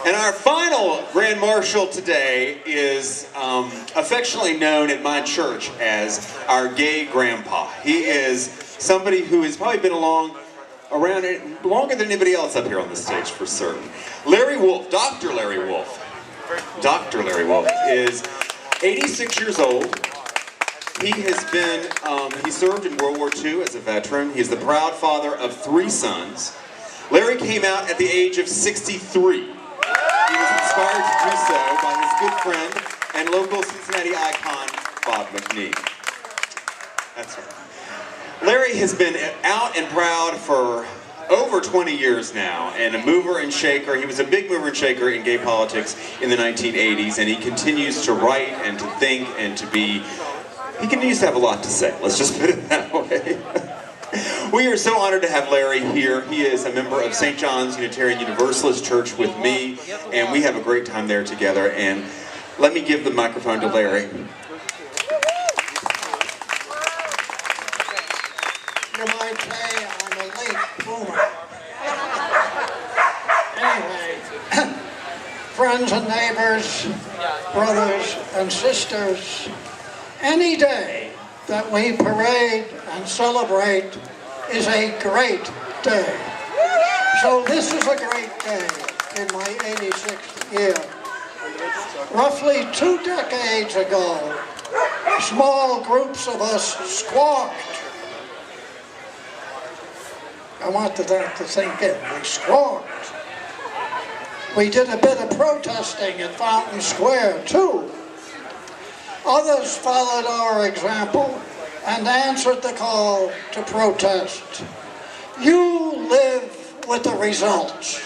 And our final Grand Marshal today is affectionately known at my church as our gay grandpa. He is somebody who has probably been around it longer than anybody else up here on the stage, for certain. Larry Wolf, Dr. Larry Wolf. Dr. Larry Wolf is 86 years old. He has been, he served in World War II as a veteran. He's the proud father of 3 sons. Larry came out at the age of 63. He was inspired to do so by his good friend and local Cincinnati icon, Bob McNee. That's right. Larry has been out and proud for over 20 years now, and a mover and shaker. He was a big mover and shaker in gay politics in the 1980s, and he continues to write and to think and to be, he continues to have a lot to say. Let's just put it that way. We are so honored to have Larry here. He is a member of St. John's Unitarian Universalist Church with me, and we have a great time there together. And let me give the microphone to Larry. You might say I'm a late boomer. Anyway, friends and neighbors, brothers and sisters, any day that we parade and celebrate is a great day. So this is a great day in my 86th year. Roughly 2 decades ago, small groups of us squawked. I wanted that to sink in. We squawked. We did a bit of protesting at Fountain Square too. Others followed our example and answered the call to protest. You live with the results.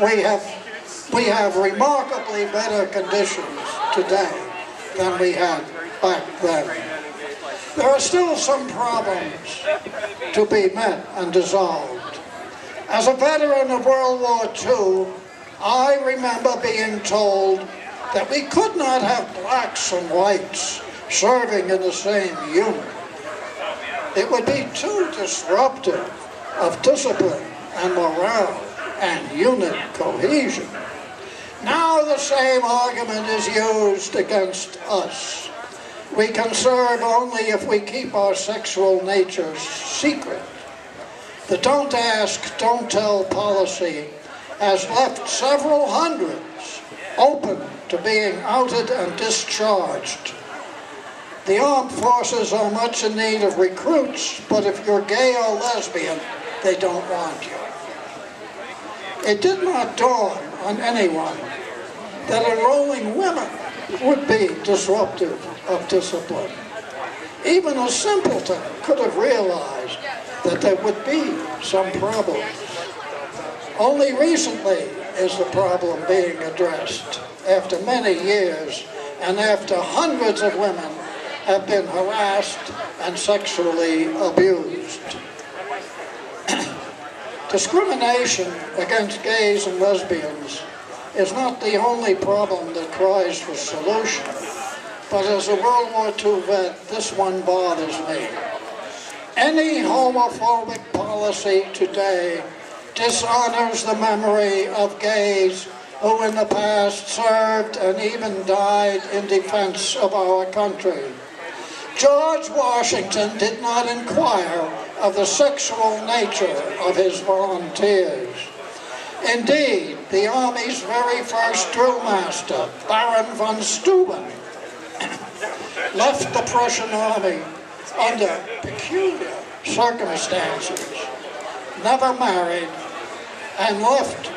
We have remarkably better conditions today than we had back then. There are still some problems to be met and dissolved. As a veteran of World War II, I remember being told that we could not have blacks and whites serving in the same unit. It would be too disruptive of discipline and morale and unit cohesion. Now the same argument is used against us. We can serve only if we keep our sexual natures secret. The don't ask, don't tell policy has left several hundreds open to being outed and discharged. The armed forces are much in need of recruits, but if you're gay or lesbian, they don't want you. It did not dawn on anyone that enrolling women would be disruptive of discipline. Even a simpleton could have realized that there would be some problems. Only recently is the problem being addressed, after many years and after hundreds of women have been harassed and sexually abused. Discrimination against gays and lesbians is not the only problem that cries for solution, but as a World War II vet, this one bothers me. Any homophobic policy today dishonors the memory of gays who in the past served and even died in defense of our country. George Washington did not inquire of the sexual nature of his volunteers. Indeed, the Army's very first drill master, Baron von Steuben, left the Prussian Army under peculiar circumstances, never married, and left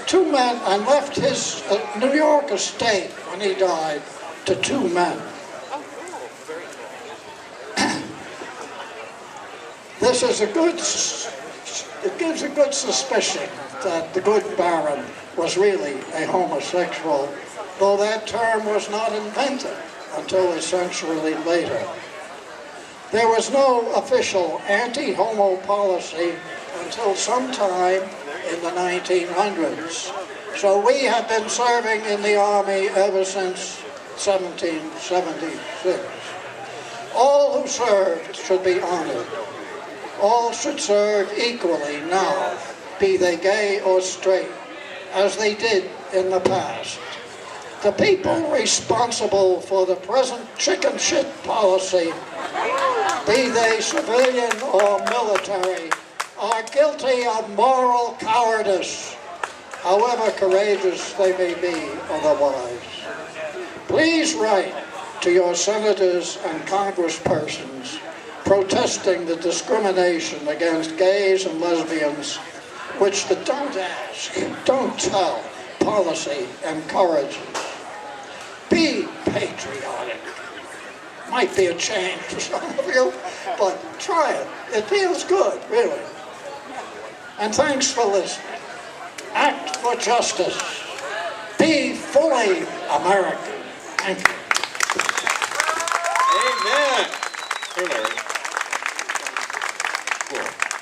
2 men, and left his New York estate when he died to 2 men. This is it gives a good suspicion that the good Baron was really a homosexual, though that term was not invented until a century later. There was no official anti-homo policy until sometime in the 1900s. So we have been serving in the Army ever since 1776. All who served should be honored. All should serve equally now, be they gay or straight. as they did in the past. The people responsible for the present chicken shit policy, be they civilian or military, are guilty of moral cowardice, however courageous they may be otherwise. Please write to your senators and congresspersons protesting the discrimination against gays and lesbians, which the don't ask, don't tell policy encourages. Be patriotic. Might be a change for some of you, but try it. It feels good, really. And thanks for listening. Act for justice. Be fully American. Thank you. Amen. Here, Larry.